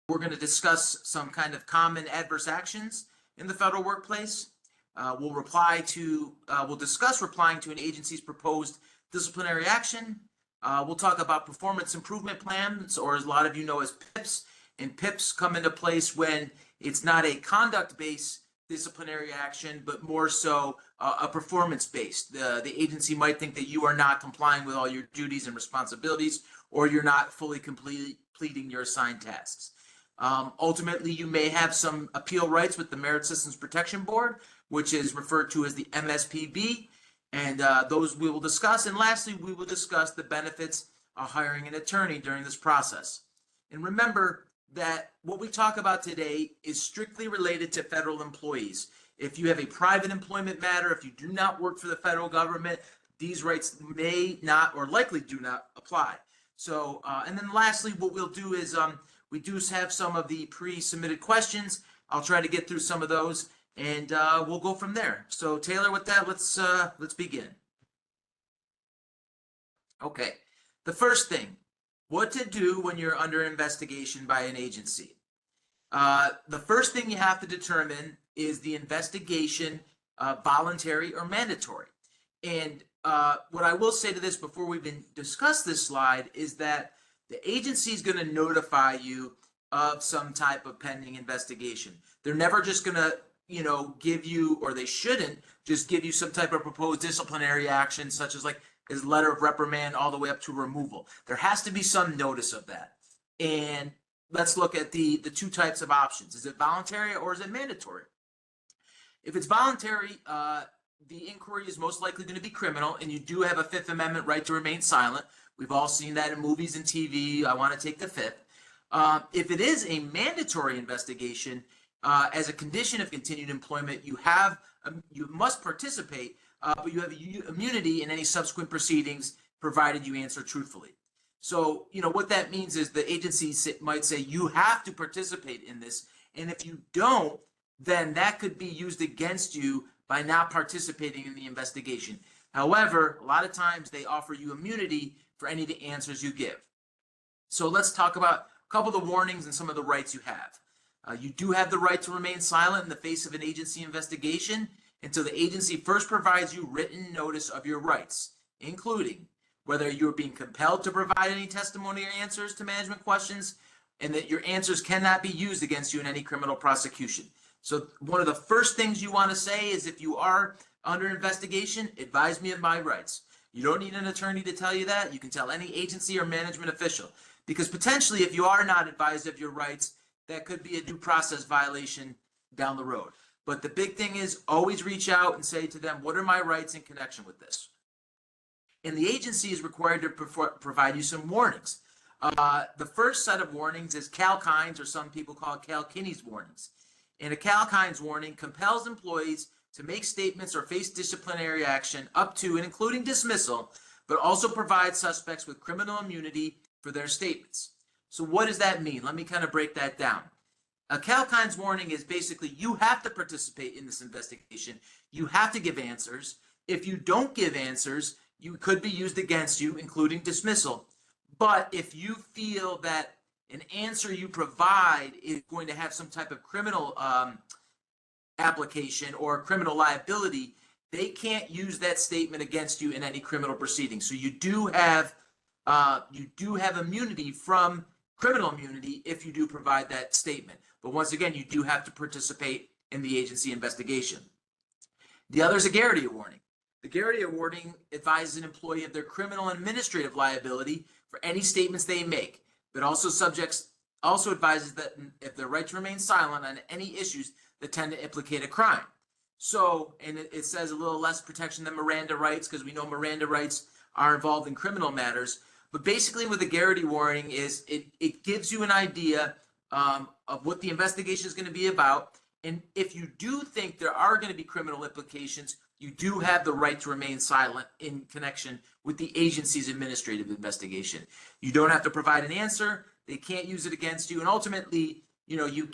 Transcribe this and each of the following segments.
We're going to discuss some kind of common adverse actions in the federal workplace. We'll discuss replying to an agency's proposed disciplinary action. We'll talk about performance improvement plans, or as a lot of you know as PIPs. And PIPs come into place when it's not a conduct-based disciplinary action, but more so a performance-based. The agency might think that you are not complying with all your duties and responsibilities, or you're not fully completing your assigned tasks. Ultimately, you may have some appeal rights with the Merit Systems Protection Board, which is referred to as the MSPB, and those we will discuss. And lastly, we will discuss the benefits of hiring an attorney during this process. And remember that what we talk about today is strictly related to federal employees. If you have a private employment matter, if you do not work for the federal government, these rights may not or likely do not apply. So, and then lastly, what we'll do is we do have some of the pre-submitted questions. I'll try to get through some of those, and we'll go from there. So Taylor, with that, let's begin. Okay, the first thing, what to do when you're under investigation by an agency. The first thing you have to determine is the investigation voluntary or mandatory. And what I will say to this before we even discuss this slide is that the agency is going to notify you of some type of pending investigation. They're never just going to, give you, or they shouldn't just give you some type of proposed disciplinary action, such as like his letter of reprimand all the way up to removal. There has to be some notice of that. And let's look at the two types of options. Is it voluntary or is it mandatory? If it's voluntary, the inquiry is most likely going to be criminal, and you do have a Fifth Amendment right to remain silent. We've all seen that in movies and TV. I want to take the Fifth. If it is a mandatory investigation, as a condition of continued employment, you must participate, but you have immunity in any subsequent proceedings, provided you answer truthfully. So, what that means is the agency might say you have to participate in this, and if you don't, then that could be used against you by not participating in the investigation. However, a lot of times they offer you immunity for any of the answers you give. So let's talk about a couple of the warnings and some of the rights you have. You do have the right to remain silent in the face of an agency investigation until the agency first provides you written notice of your rights, including whether you're being compelled to provide any testimony or answers to management questions, and that your answers cannot be used against you in any criminal prosecution. So one of the first things you want to say is, if you are under investigation, advise me of my rights. You don't need an attorney to tell you that. You can tell any agency or management official, because potentially if you are not advised of your rights, that could be a due process violation down the road. But the big thing is always reach out and say to them, what are my rights in connection with this? And the agency is required to provide you some warnings. The first set of warnings is Cal-Kynes, or some people call it Cal-Kinney's warnings. And a Cal-Kynes warning compels employees to make statements or face disciplinary action up to and including dismissal, but also provides suspects with criminal immunity for their statements. So what does that mean? Let me kind of break that down. A Cal-Kynes warning is basically you have to participate in this investigation. You have to give answers. If you don't give answers, you could be used against you, including dismissal. But if you feel that an answer you provide is going to have some type of criminal application or criminal liability, they can't use that statement against you in any criminal proceeding. So you do have immunity from criminal immunity if you do provide that statement. But once again, you do have to participate in the agency investigation. The other is a Garrity warning. The Garrity warning advises an employee of their criminal and administrative liability for any statements they make, but also advises that if their right to remain silent on any issues that tend to implicate a crime. So, and it says a little less protection than Miranda rights, because we know Miranda rights are involved in criminal matters. But basically what the Garrity warning is, it gives you an idea of what the investigation is going to be about. And if you do think there are going to be criminal implications, you do have the right to remain silent in connection with the agency's administrative investigation. You don't have to provide an answer. They can't use it against you. And ultimately, it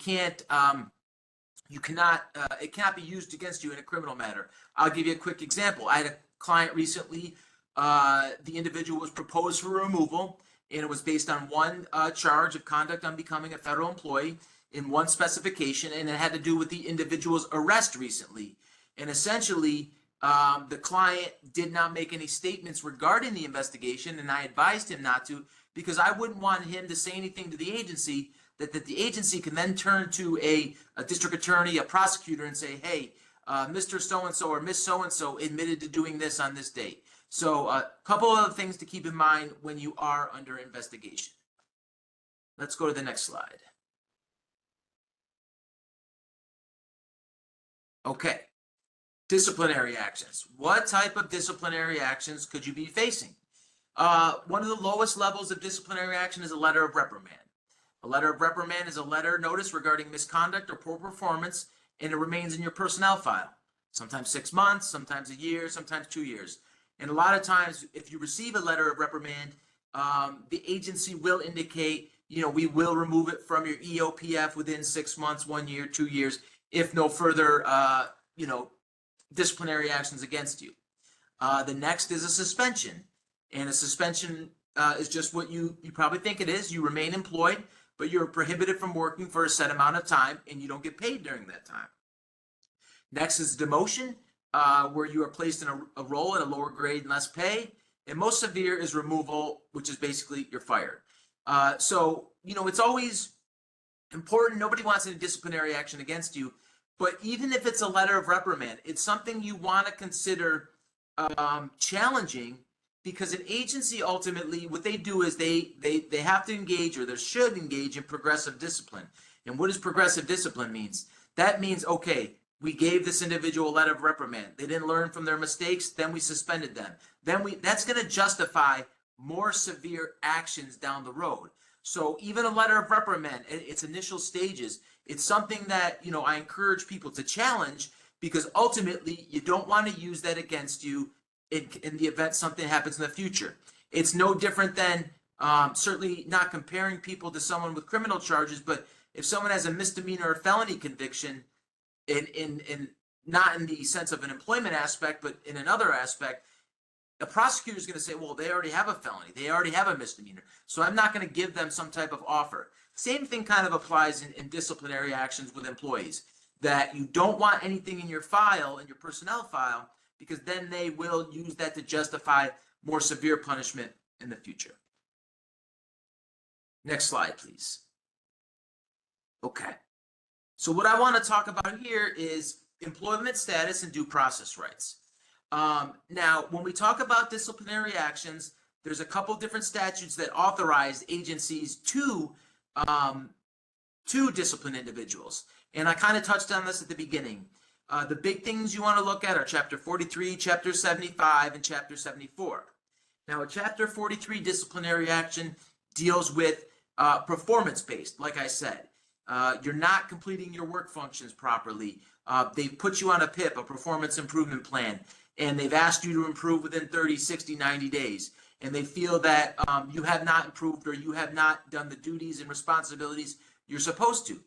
cannot be used against you in a criminal matter. I'll give you a quick example. I had a client recently. The individual was proposed for removal, and it was based on one charge of conduct on becoming a federal employee in one specification, and it had to do with the individual's arrest recently. And essentially, the client did not make any statements regarding the investigation, and I advised him not to, because I wouldn't want him to say anything to the agency that the agency can then turn to a district attorney, a prosecutor, and say, hey, Mr. So-and-so or Miss So-and-so admitted to doing this on this date. So a couple of things to keep in mind when you are under investigation. Let's go to the next slide. Okay, disciplinary actions. What type of disciplinary actions could you be facing? One of the lowest levels of disciplinary action is a letter of reprimand. A letter of reprimand is a letter notice regarding misconduct or poor performance, and it remains in your personnel file. Sometimes 6 months, sometimes a year, sometimes 2 years. And a lot of times, if you receive a letter of reprimand, the agency will indicate, we will remove it from your EOPF within 6 months, 1 year, 2 years, if no further, disciplinary actions against you. The next is a suspension. And a suspension is just what you probably think it is. You remain employed, but you're prohibited from working for a set amount of time, and you don't get paid during that time. Next is demotion, where you are placed in a role at a lower grade and less pay. And most severe is removal, which is basically you're fired. So, it's always important. Nobody wants any disciplinary action against you. But even if it's a letter of reprimand, it's something you want to consider challenging, because an agency ultimately, what they do is they have to engage, or they should engage in progressive discipline. And what does progressive discipline means? That means, okay, we gave this individual a letter of reprimand. They didn't learn from their mistakes. Then we suspended them. That's going to justify more severe actions down the road. So even a letter of reprimand, its initial stages, it's something that, I encourage people to challenge, because ultimately you don't want to use that against you in the event something happens in the future. It's no different than, certainly not comparing people to someone with criminal charges, but if someone has a misdemeanor or felony conviction, in not in the sense of an employment aspect, but in another aspect, a prosecutor is going to say, well, they already have a felony, they already have a misdemeanor, so I'm not going to give them some type of offer. Same thing kind of applies in disciplinary actions with employees, that you don't want anything in your file, in your personnel file, because then they will use that to justify more severe punishment in the future. Next slide, please. Okay. So what I want to talk about here is employment status and due process rights. Now, when we talk about disciplinary actions, there's a couple different statutes that authorize agencies to discipline individuals. And I kind of touched on this at the beginning. The big things you want to look at are Chapter 43, Chapter 75, and Chapter 74. Now, a Chapter 43 disciplinary action deals with performance-based, like I said. You're not completing your work functions properly. They've put you on a PIP, a performance improvement plan, and they've asked you to improve within 30, 60, 90 days. And they feel that you have not improved, or you have not done the duties and responsibilities you're supposed to.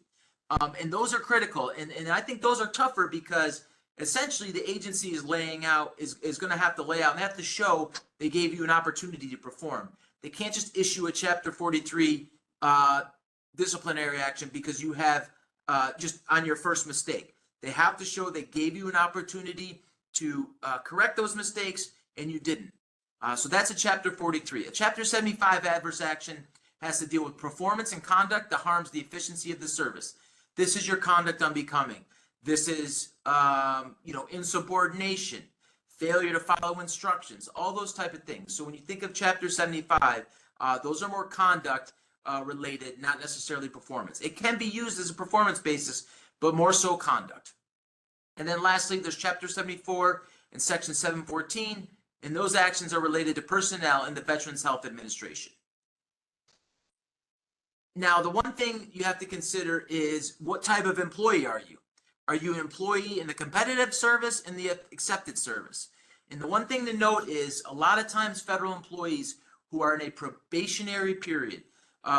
And those are critical. And I think those are tougher, because essentially the agency is laying out, is going to have to lay out, and they have to show they gave you an opportunity to perform. They can't just issue a Chapter 43 disciplinary action because you have just on your first mistake. They have to show they gave you an opportunity to correct those mistakes, and you didn't. So that's a Chapter 43. A Chapter 75 adverse action has to deal with performance and conduct that harms the efficiency of the service. This is your conduct on becoming. This is, insubordination, failure to follow instructions, all those type of things. So when you think of Chapter 75, those are more conduct related, not necessarily performance. It can be used as a performance basis, but more so conduct. And then lastly, there's Chapter 74 and Section 714, and those actions are related to personnel in the Veterans Health Administration. Now, the one thing you have to consider is, what type of employee are you? Are you an employee in the competitive service and the accepted service? And the one thing to note is, a lot of times federal employees who are in a probationary period,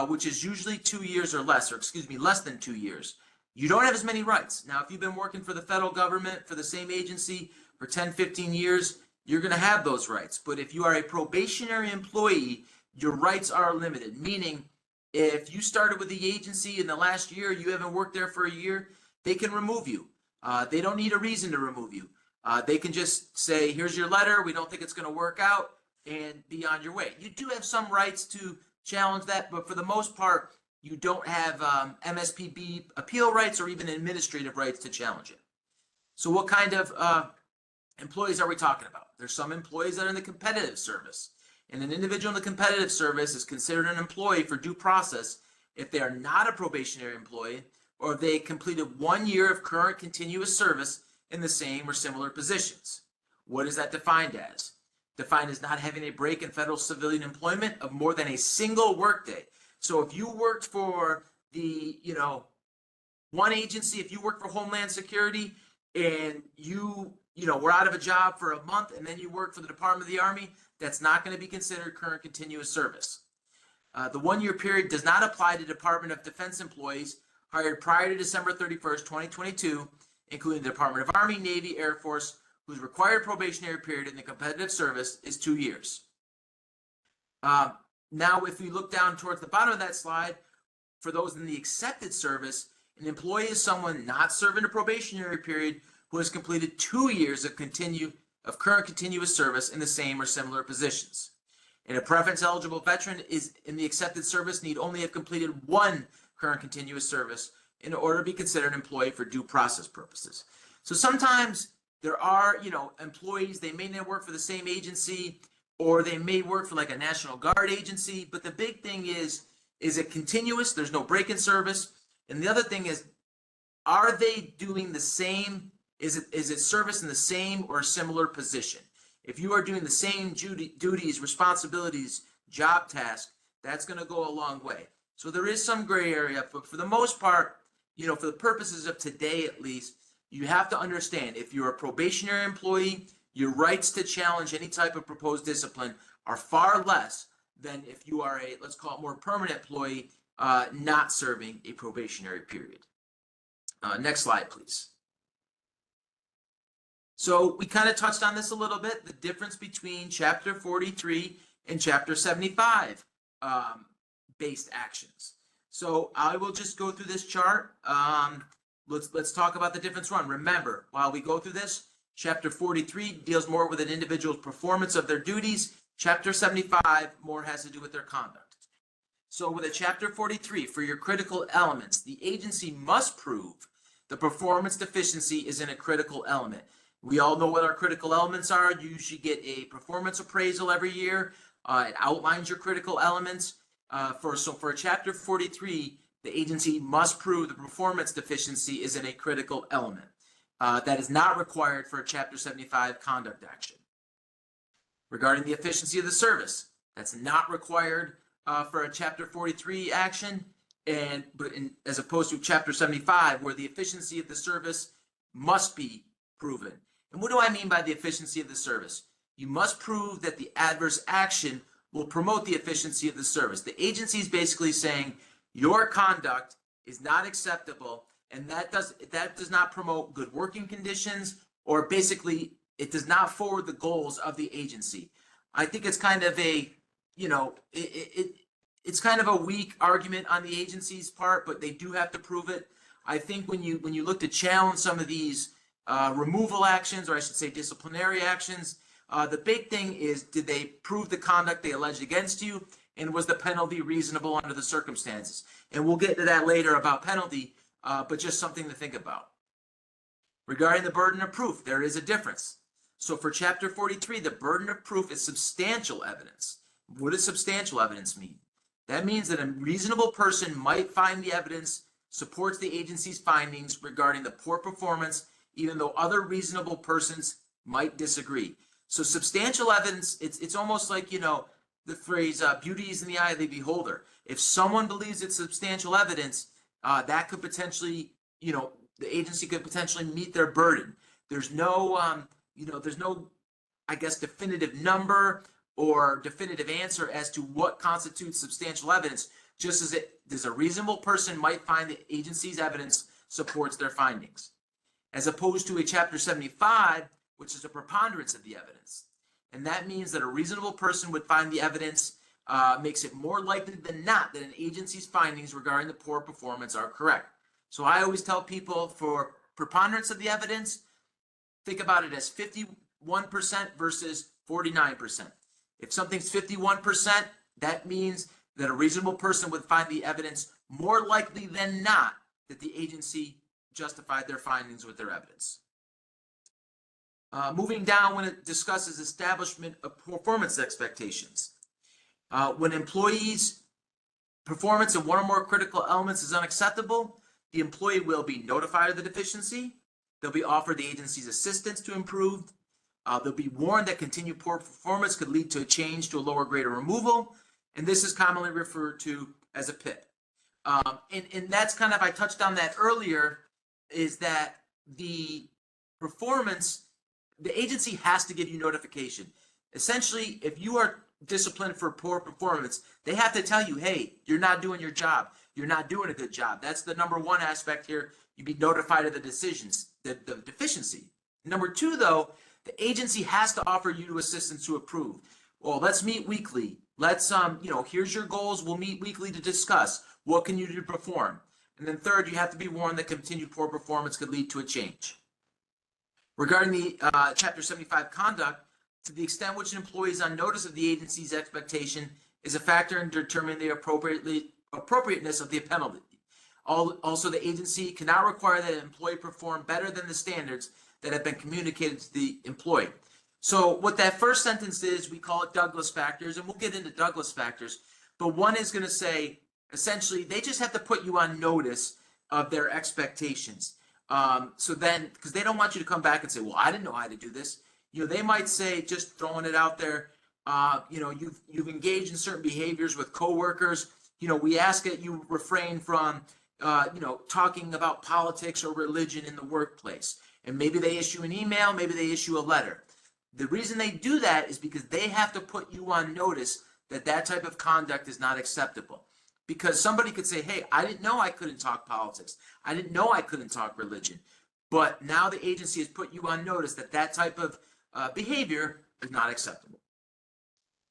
which is usually 2 years or less, less than 2 years, you don't have as many rights. Now, if you've been working for the federal government, for the same agency for 10, 15 years, you're going to have those rights. But if you are a probationary employee, your rights are limited, meaning if you started with the agency in the last year, you haven't worked there for a year, they can remove you. They don't need a reason to remove you. They can just say, here's your letter, we don't think it's going to work out, and be on your way. You do have some rights to challenge that, but for the most part, you don't have MSPB appeal rights or even administrative rights to challenge it. So what kind of employees are we talking about? There's some employees that are in the competitive service. And an individual in the competitive service is considered an employee for due process if they are not a probationary employee or if they completed 1 year of current continuous service in the same or similar positions. What is that defined as? Defined as not having a break in federal civilian employment of more than a single workday. So if you worked for the, one agency, if you worked for Homeland Security and you were out of a job for a month and then you worked for the Department of the Army, that's not going to be considered current continuous service. The 1 year period does not apply to Department of Defense employees hired prior to December 31st, 2022, including the Department of Army, Navy, Air Force, whose required probationary period in the competitive service is 2 years. Now, if we look down towards the bottom of that slide, for those in the accepted service, an employee is someone not serving a probationary period who has completed 2 years of current continuous service in the same or similar positions. And a preference eligible veteran is in the accepted service need only have completed 1 current continuous service in order to be considered an employee for due process purposes. So sometimes there are, employees, they may not work for the same agency or they may work for like a National Guard agency, but the big thing is it continuous? There's no break in service. And the other thing is, are they doing the same? Is it service in the same or similar position? If you are doing the same duties, responsibilities, job task, that's going to go a long way. So there is some gray area, but for the most part, for the purposes of today at least, you have to understand if you're a probationary employee, your rights to challenge any type of proposed discipline are far less than if you are a, let's call it more permanent employee, not serving a probationary period. Next slide, please. So we kind of touched on this a little bit, the difference between Chapter 43 and Chapter 75 based actions. So I will just go through this chart. Let's talk about the difference one. Remember, while we go through this, Chapter 43 deals more with an individual's performance of their duties. Chapter 75 more has to do with their conduct. So with a Chapter 43, for your critical elements, the agency must prove the performance deficiency is in a critical element. We all know what our critical elements are. You usually get a performance appraisal every year. It outlines your critical elements. For a Chapter 43, the agency must prove the performance deficiency is in a critical element. That is not required for a Chapter 75 conduct action. Regarding the efficiency of the service, that's not required for a Chapter 43 action, as opposed to Chapter 75, where the efficiency of the service must be proven. And what do I mean by the efficiency of the service? You must prove that the adverse action will promote the efficiency of the service. The agency is basically saying your conduct is not acceptable, and that does not promote good working conditions, or basically it does not forward the goals of the agency. I think it's kind of a, it's kind of a weak argument on the agency's part, but they do have to prove it. I think when you look to challenge some of these removal actions, or I should say disciplinary actions, the big thing is, did they prove the conduct they alleged against you, and was the penalty reasonable under the circumstances? And we'll get to that later about penalty, but just something to think about. Regarding the burden of proof, there is a difference. So for Chapter 43, the burden of proof is substantial evidence. What does substantial evidence mean? That means that a reasonable person might find the evidence supports the agency's findings regarding the poor performance, even though other reasonable persons might disagree. So substantial evidence, it's almost like, the phrase, beauty is in the eye of the beholder. If someone believes it's substantial evidence, that could potentially, the agency could potentially meet their burden. There's no, I guess, definitive number or definitive answer as to what constitutes substantial evidence, just as there's a reasonable person might find the agency's evidence supports their findings. As opposed to a Chapter 75, which is a preponderance of the evidence. And that means that a reasonable person would find the evidence makes it more likely than not that an agency's findings regarding the poor performance are correct. So I always tell people, for preponderance of the evidence, think about it as 51% versus 49%. If something's 51%, that means that a reasonable person would find the evidence more likely than not that the agency justified their findings with their evidence. Moving down, when it discusses establishment of performance expectations. When employees' performance in one or more critical elements is unacceptable, the employee will be notified of the deficiency. They'll be offered the agency's assistance to improve. They'll be warned that continued poor performance could lead to a change to a lower grade or removal, and this is commonly referred to as a PIP. And that's kind of, I touched on that earlier, is that the performance, the agency has to give you notification. Essentially, if you are disciplined for poor performance, they have to tell you, hey, you're not doing your job. You're not doing a good job. That's the number one aspect here. You be notified of the decisions, the deficiency. Number two, though, the agency has to offer you assistance to approve. Well, let's meet weekly. Let's, here's your goals. We'll meet weekly to discuss. What can you do to perform? And then third, you have to be warned that continued poor performance could lead to a change. Regarding the Chapter 75 conduct, to the extent which an employee is on notice of the agency's expectation is a factor in determining the appropriateness of the penalty. Also, the agency cannot require that an employee perform better than the standards that have been communicated to the employee. So what that first sentence is, we call it Douglas factors, and we'll get into Douglas factors, but one is going to say, essentially, they just have to put you on notice of their expectations. So then, because they don't want you to come back and say, well, I didn't know how to do this. They might say, just throwing it out there, you've engaged in certain behaviors with coworkers. We ask that you refrain from, talking about politics or religion in the workplace. And maybe they issue an email, maybe they issue a letter. The reason they do that is because they have to put you on notice that that type of conduct is not acceptable. Because somebody could say, hey, I didn't know I couldn't talk politics. I didn't know I couldn't talk religion. But now the agency has put you on notice that that type of behavior is not acceptable.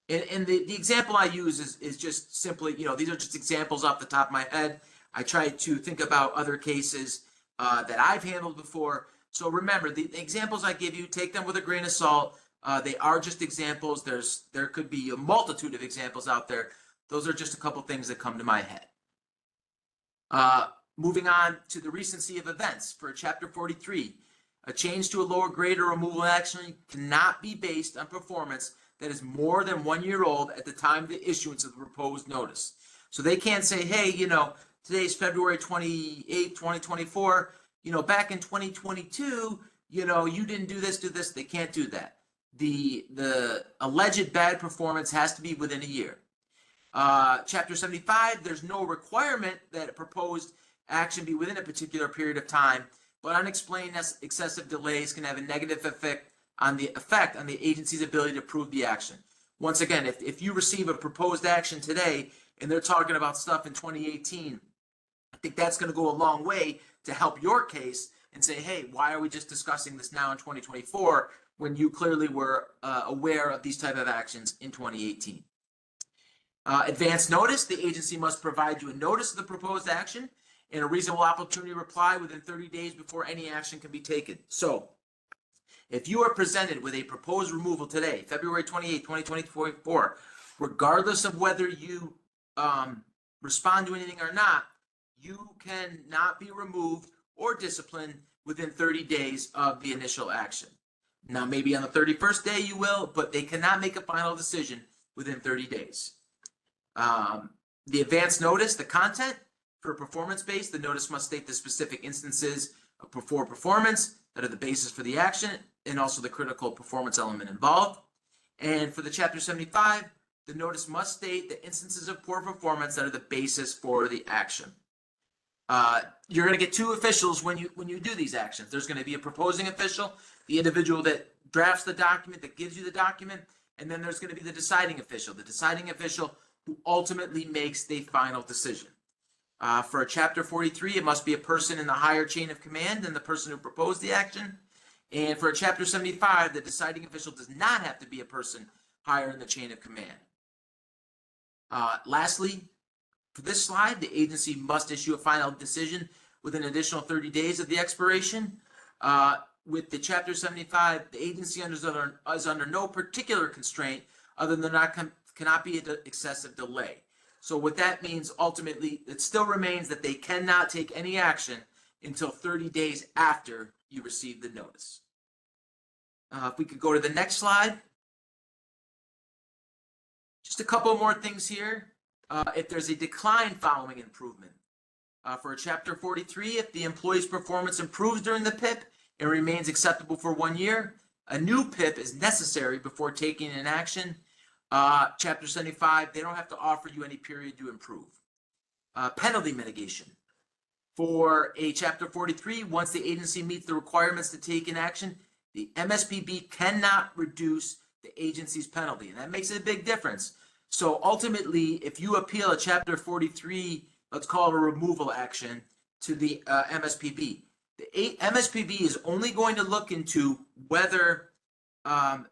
And the example I use is just simply, these are just examples off the top of my head. I try to think about other cases that I've handled before. So remember, the examples I give you, take them with a grain of salt. They are just examples. There could be a multitude of examples out there. Those are just a couple things that come to my head. Moving on to the recency of events for Chapter 43. A change to a lower grade or removal action cannot be based on performance that is more than 1 year old at the time of the issuance of the proposed notice. So they can't say, hey, today's February 28, 2024, back in 2022, you didn't do this. They can't do that. The alleged bad performance has to be within a year. Chapter 75, there's no requirement that a proposed action be within a particular period of time, but unexplained excessive delays can have a negative effect on the agency's ability to prove the action. Once again, if you receive a proposed action today and they're talking about stuff in 2018, I think that's going to go a long way to help your case and say, hey, why are we just discussing this now in 2024 when you clearly were aware of these type of actions in 2018? Advance notice, the agency must provide you a notice of the proposed action and a reasonable opportunity to reply within 30 days before any action can be taken. So if you are presented with a proposed removal today, February 28, 2024, regardless of whether you respond to anything or not, you cannot be removed or disciplined within 30 days of the initial action. Now, maybe on the 31st day you will, but they cannot make a final decision within 30 days. The advance notice, the content for performance-based, the notice must state the specific instances of poor performance that are the basis for the action and also the critical performance element involved. And for the Chapter 75, the notice must state the instances of poor performance that are the basis for the action. You're going to get two officials when you do these actions. There's going to be a proposing official, the individual that drafts the document, that gives you the document, and then there's going to be the deciding official who ultimately makes the final decision. For a Chapter 43, it must be a person in the higher chain of command than the person who proposed the action. And for a Chapter 75, the deciding official does not have to be a person higher in the chain of command. Lastly, for this slide, the agency must issue a final decision within an additional 30 days of the expiration. With the Chapter 75, the agency is under no particular constraint other than cannot be an excessive delay. So what that means, ultimately, it still remains that they cannot take any action until 30 days after you receive the notice. If we could go to the next slide. Just a couple more things here. If there's a decline following improvement. For Chapter 43, if the employee's performance improves during the PIP and remains acceptable for 1 year, a new PIP is necessary before taking an action. Chapter 75, they don't have to offer you any period to improve. Penalty mitigation. For a Chapter 43, once the agency meets the requirements to take an action, the MSPB cannot reduce the agency's penalty, and that makes it a big difference. So ultimately, if you appeal a Chapter 43, let's call it a removal action, to the MSPB, the MSPB is only going to look into whether were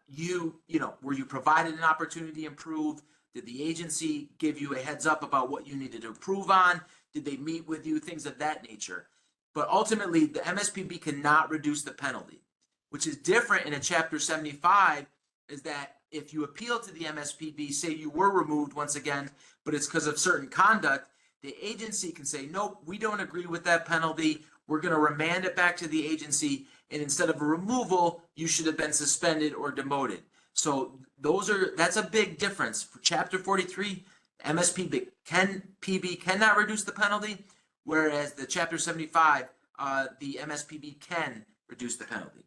you provided an opportunity to improve? Did the agency give you a heads up about what you needed to improve on? Did they meet with you? Things of that nature. But ultimately, the MSPB cannot reduce the penalty, which is different in a Chapter 75, is that if you appeal to the MSPB, say you were removed once again, but it's because of certain conduct, the agency can say, nope, we don't agree with that penalty. We're going to remand it back to the agency, and instead of a removal, you should have been suspended or demoted. So that's a big difference. For Chapter 43, MSPB cannot reduce the penalty, whereas the Chapter 75, the MSPB can reduce the penalty.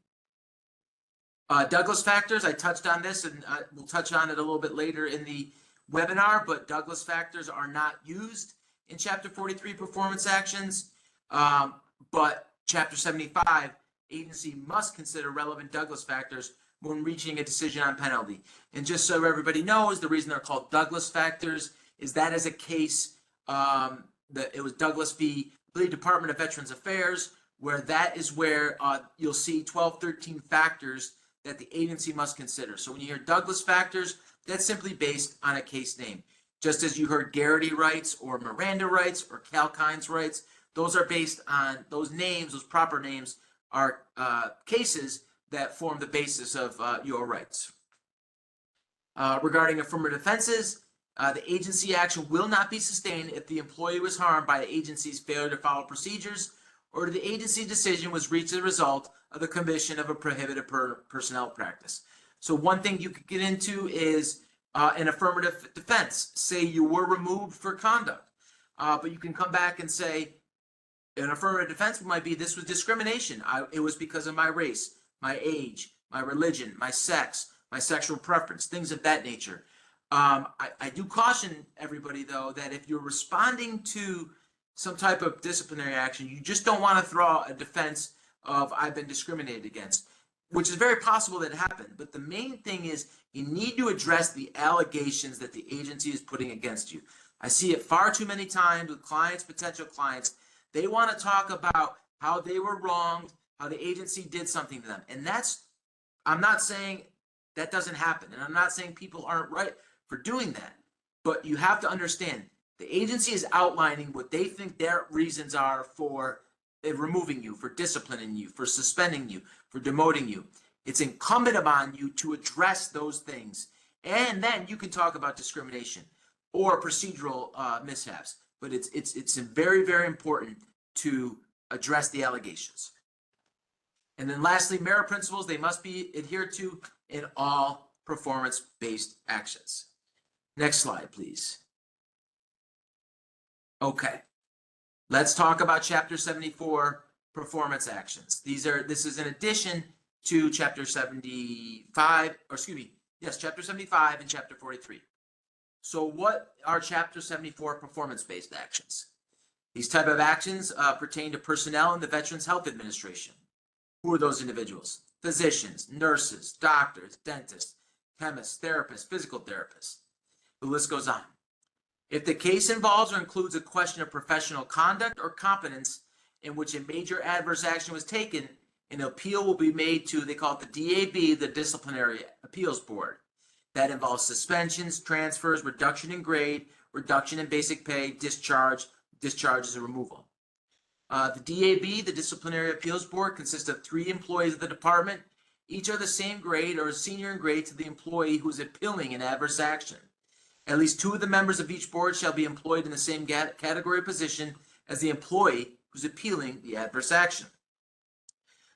Douglas factors, I touched on this, and we'll touch on it a little bit later in the webinar, but Douglas factors are not used in Chapter 43 performance actions, but Chapter 75, agency must consider relevant Douglas factors when reaching a decision on penalty. And just so everybody knows, the reason they're called Douglas factors is that is a case, it was Douglas v. Department of Veterans Affairs, where that is where you'll see 12, 13 factors that the agency must consider. So when you hear Douglas factors, that's simply based on a case name. Just as you heard Garrity rights or Miranda rights or Kalkine's rights, those are based on those names, those proper names are cases that form the basis of your rights. Regarding affirmative defenses, the agency action will not be sustained if the employee was harmed by the agency's failure to follow procedures or the agency decision was reached as a result of the commission of a prohibited personnel practice. So one thing you could get into is an affirmative defense. Say you were removed for conduct, but you can come back and say an affirmative defense might be this was discrimination. It was because of my race, my age, my religion, my sex, my sexual preference, things of that nature. I do caution everybody, though, that if you're responding to some type of disciplinary action, you just don't want to throw a defense of I've been discriminated against, which is very possible that it happened. But the main thing is you need to address the allegations that the agency is putting against you. I see it far too many times with clients, potential clients. They want to talk about how they were wronged, how the agency did something to them. And I'm not saying that doesn't happen. And I'm not saying people aren't right for doing that. But you have to understand, the agency is outlining what they think their reasons are for removing you, for disciplining you, for suspending you, for demoting you. It's incumbent upon you to address those things. And then you can talk about discrimination or procedural mishaps. But it's very, very important to address the allegations. And then lastly, merit principles, they must be adhered to in all performance-based actions. Next slide, please. Okay, let's talk about Chapter 74 performance actions. This is in addition to Chapter 75, Chapter 75 and Chapter 43. So what are Chapter 74 performance-based actions? These type of actions pertain to personnel in the Veterans Health Administration. Who are those individuals? Physicians, nurses, doctors, dentists, chemists, therapists, physical therapists. The list goes on. If the case involves or includes a question of professional conduct or competence in which a major adverse action was taken, an appeal will be made to, they call it the DAB, the Disciplinary Appeals Board. That involves suspensions, transfers, reduction in grade, reduction in basic pay, discharge is a removal. The DAB, the Disciplinary Appeals Board, consists of 3 employees of the department. Each are the same grade or senior in grade to the employee who is appealing an adverse action. At least 2 of the members of each board shall be employed in the same category position as the employee who's appealing the adverse action.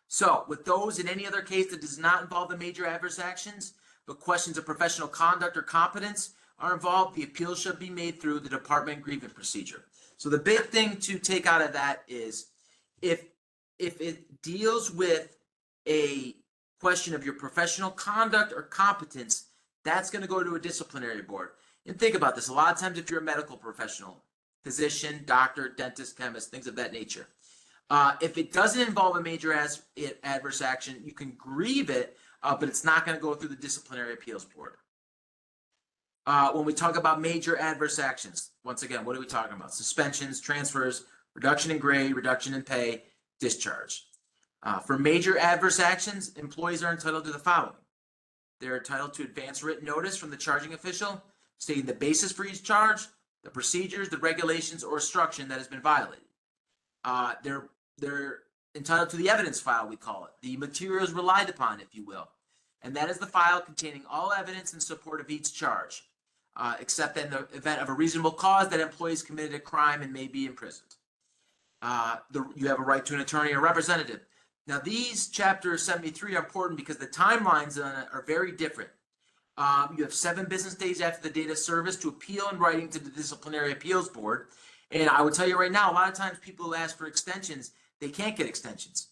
So, with those and any other case that does not involve the major adverse actions, but questions of professional conduct or competence are involved, the appeal shall be made through the department grievance procedure. So the big thing to take out of that is if it deals with a question of your professional conduct or competence, that's going to go to a disciplinary board. And think about this. A lot of times if you're a medical professional, physician, doctor, dentist, chemist, things of that nature, if it doesn't involve a major adverse action, you can grieve it, but it's not going to go through the disciplinary appeals board. When we talk about major adverse actions, once again, what are we talking about? Suspensions, transfers, reduction in grade, reduction in pay, discharge. For major adverse actions, employees are entitled to the following. They're entitled to advance written notice from the charging official stating the basis for each charge, the procedures, the regulations, or instruction that has been violated. They're entitled to the evidence file, we call it, the materials relied upon, if you will. And that is the file containing all evidence in support of each charge, except in the event of a reasonable cause that employees committed a crime and may be imprisoned. You have a right to an attorney or representative. Now, these Chapter 73 are important because the timelines are very different. You have 7 business days after the date of service to appeal in writing to the Disciplinary Appeals Board. And I will tell you right now, a lot of times people ask for extensions, they can't get extensions.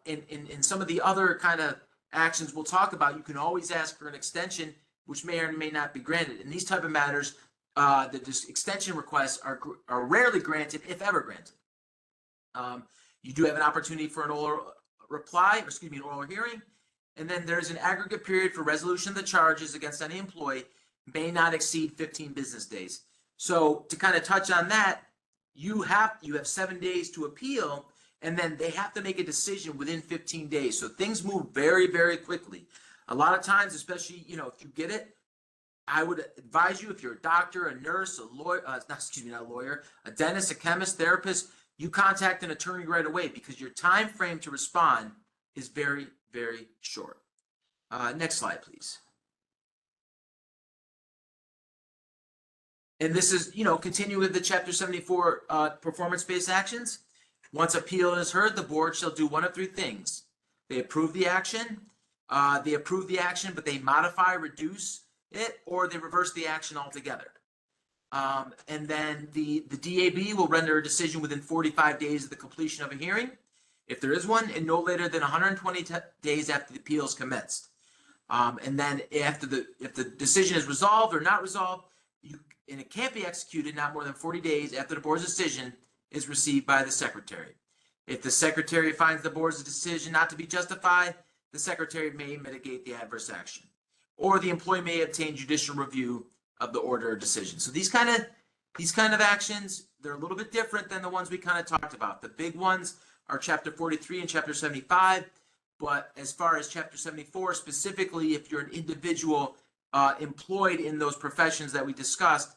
In some of the other kind of actions we'll talk about, you can always ask for an extension, which may or may not be granted. In these type of matters, the extension requests are rarely granted, if ever granted. You do have an opportunity for an oral an oral hearing, and then there's an aggregate period for resolution of the charges against any employee may not exceed 15 business days. So to kind of touch on that, you have 7 days to appeal, and then they have to make a decision within 15 days. So things move very, very quickly. A lot of times, especially, if you get it, I would advise you, if you're a doctor, a nurse, a lawyer, not a lawyer, a dentist, a chemist, therapist, you contact an attorney right away because your time frame to respond is very, very short. Next slide, please. And this is, continue with the Chapter 74 performance-based actions. Once appeal is heard, the board shall do one of 3 things. They approve the action, but they modify, reduce it, or they reverse the action altogether. And then the DAB will render a decision within 45 days of the completion of a hearing, if there is one, and no later than 120 days after the appeal is commenced. And then if the decision is resolved or not resolved, and it can't be executed not more than 40 days after the board's decision is received by the secretary. If the secretary finds the board's decision not to be justified, the secretary may mitigate the adverse action, or the employee may obtain judicial review of the order or decision. So these kind of actions, they're a little bit different than the ones we kind of talked about. The big ones are Chapter 43 and Chapter 75, but as far as Chapter 74, specifically if you're an individual employed in those professions that we discussed,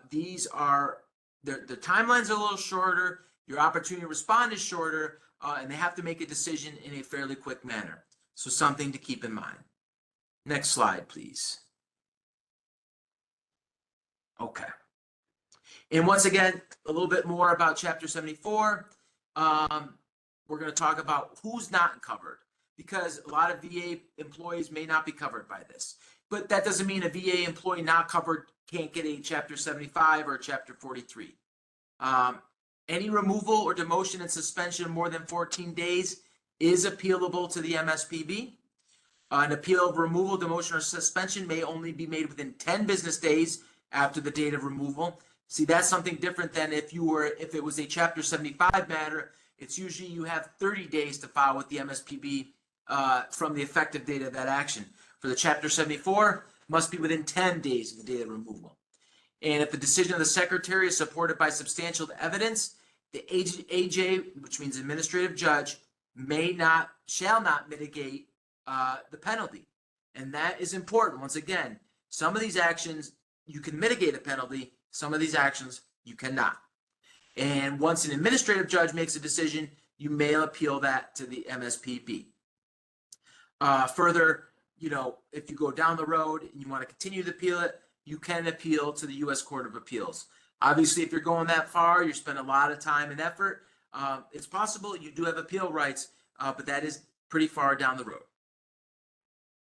these are, the timelines are a little shorter, your opportunity to respond is shorter, and they have to make a decision in a fairly quick manner. So something to keep in mind. Next slide, please. Okay. And once again, a little bit more about Chapter 74. We're going to talk about who's not covered, because a lot of VA employees may not be covered by this. But that doesn't mean a VA employee not covered can't get a Chapter 75 or a Chapter 43. Any removal or demotion and suspension of more than 14 days is appealable to the MSPB. An appeal of removal, demotion, or suspension may only be made within 10 business days after the date of removal. See, that's something different than if it was a Chapter 75 matter. It's usually you have 30 days to file with the MSPB from the effective date of that action. For the Chapter 74, must be within 10 days of the date of removal. And if the decision of the secretary is supported by substantial evidence, the AJ, which means administrative judge, shall not mitigate the penalty. And that is important. Once again, some of these actions, you can mitigate a penalty. Some of these actions you cannot. And once an administrative judge makes a decision, you may appeal that to the MSPB. Further, if you go down the road and you want to continue to appeal it, you can appeal to the U.S. Court of Appeals. Obviously, if you're going that far, you spend a lot of time and effort. It's possible you do have appeal rights, but that is pretty far down the road.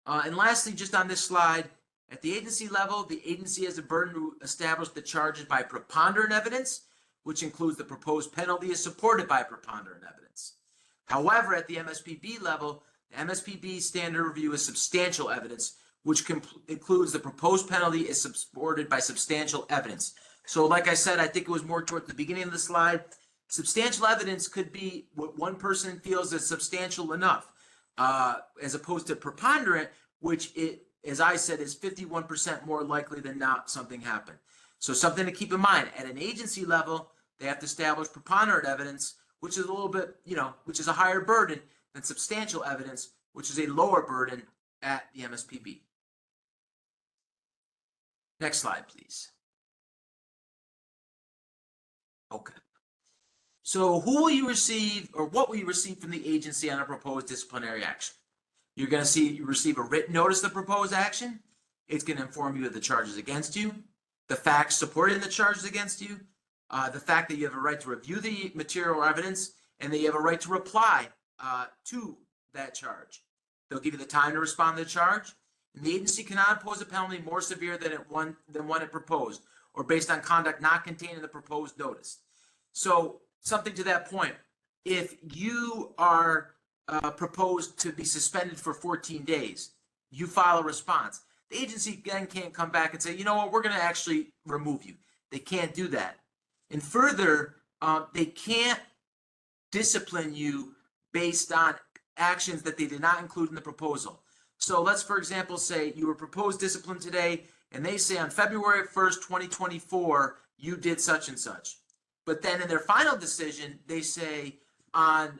And lastly, just on this slide, at the agency level, the agency has a burden to establish the charges by preponderant evidence, which includes the proposed penalty is supported by preponderant evidence. However, at the MSPB level, the MSPB standard review is substantial evidence, which includes the proposed penalty is supported by substantial evidence. So like I said, I think it was more toward the beginning of the slide. Substantial evidence could be what one person feels is substantial enough, as opposed to preponderant, which as I said, is 51% more likely than not something happened. So something to keep in mind, at an agency level, they have to establish preponderant evidence, which is a little bit, which is a higher burden than substantial evidence, which is a lower burden at the MSPB. Next slide, please. Okay. So who will you receive, or what will you receive from the agency on a proposed disciplinary action? You're going to receive a written notice of proposed action. It's going to inform you of the charges against you, the facts supporting the charges against you, the fact that you have a right to review the material or evidence, and that you have a right to reply to that charge. They'll give you the time to respond to the charge, and the agency cannot impose a penalty more severe than one it proposed, or based on conduct not contained in the proposed notice. So something to that point, if you are proposed to be suspended for 14 days, you file a response. The agency then can't come back and say, you know what, we're going to actually remove you. They can't do that. And further, they can't discipline you based on actions that they did not include in the proposal. So let's, for example, say you were proposed discipline today, and they say on February 1st, 2024, you did such and such. But then in their final decision, they say on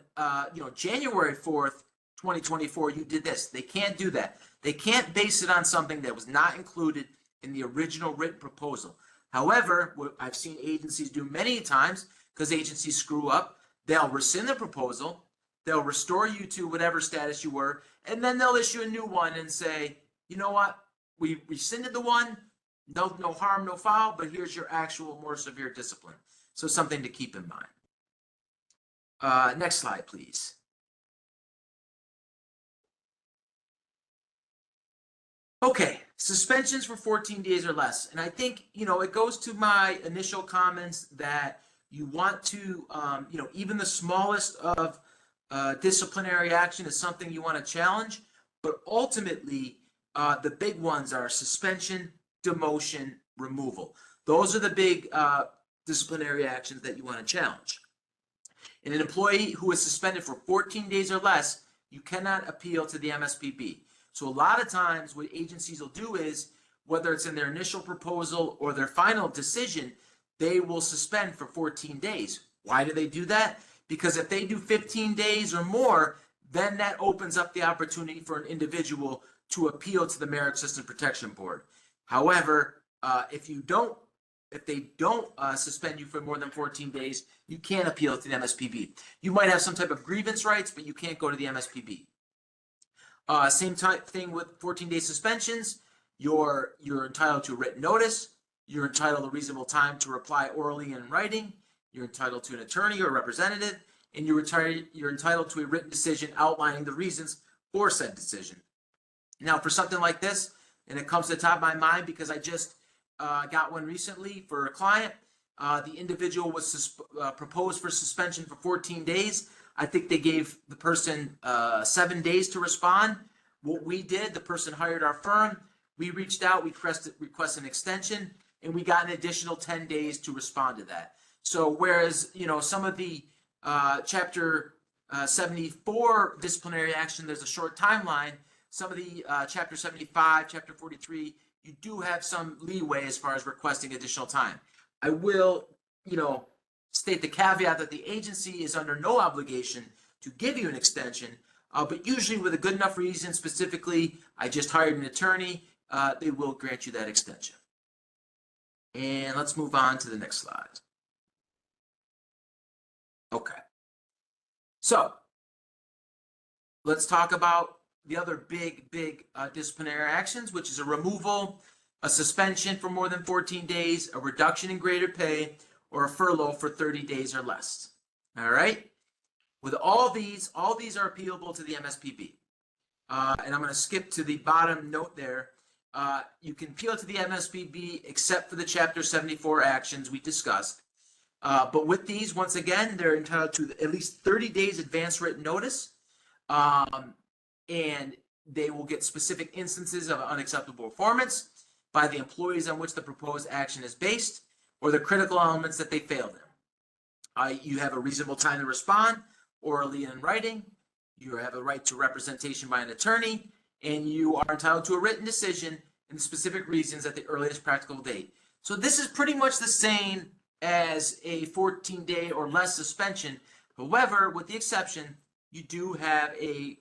January 4th, 2024, you did this. They can't do that. They can't base it on something that was not included in the original written proposal. However, what I've seen agencies do many times, because agencies screw up, they'll rescind the proposal, they'll restore you to whatever status you were, and then they'll issue a new one and say, you know what, we rescinded the one, no harm, no foul, but here's your actual more severe discipline. So something to keep in mind. Next slide, please. Okay, suspensions for 14 days or less. And I think, it goes to my initial comments that you want to, even the smallest of disciplinary action is something you want to challenge. But ultimately, the big ones are suspension, demotion, removal. Those are the big disciplinary actions that you want to challenge. And an employee who is suspended for 14 days or less, you cannot appeal to the MSPB. So a lot of times what agencies will do is, whether it's in their initial proposal or their final decision, they will suspend for 14 days. Why do they do that? Because if they do 15 days or more, then that opens up the opportunity for an individual to appeal to the Merit System Protection Board. However, if they don't suspend you for more than 14 days, you can't appeal to the MSPB. You might have some type of grievance rights, but you can't go to the MSPB. Same type thing with 14-day suspensions. You're entitled to a written notice. You're entitled to reasonable time to reply orally and in writing. You're entitled to an attorney or representative, and you're entitled to a written decision outlining the reasons for said decision. Now, for something like this, and it comes to the top of my mind because I just got one recently for a client. The individual was proposed for suspension for 14 days. I think they gave the person 7 days to respond. What we did, the person hired our firm. We reached out, we requested an extension, and we got an additional 10 days to respond to that. So whereas, some of the Chapter 74 disciplinary action, there's a short timeline. Some of the Chapter 75, Chapter 43, you do have some leeway as far as requesting additional time. I will, state the caveat that the agency is under no obligation to give you an extension, but usually with a good enough reason, specifically, I just hired an attorney, they will grant you that extension. And let's move on to the next slide. Okay. So let's talk about the other big disciplinary actions, which is a removal, a suspension for more than 14 days, a reduction in grade or pay, or a furlough for 30 days or less. All right. With all these are appealable to the MSPB. And I'm going to skip to the bottom note there. You can appeal to the MSPB except for the Chapter 74 actions we discussed. But with these, once again, they're entitled to at least 30 days advance written notice. And they will get specific instances of unacceptable performance by the employees on which the proposed action is based, or the critical elements that they failed in. You have a reasonable time to respond, orally and in writing. You have a right to representation by an attorney, and you are entitled to a written decision and specific reasons at the earliest practical date. So this is pretty much the same as a 14-day or less suspension. However, with the exception, you do have a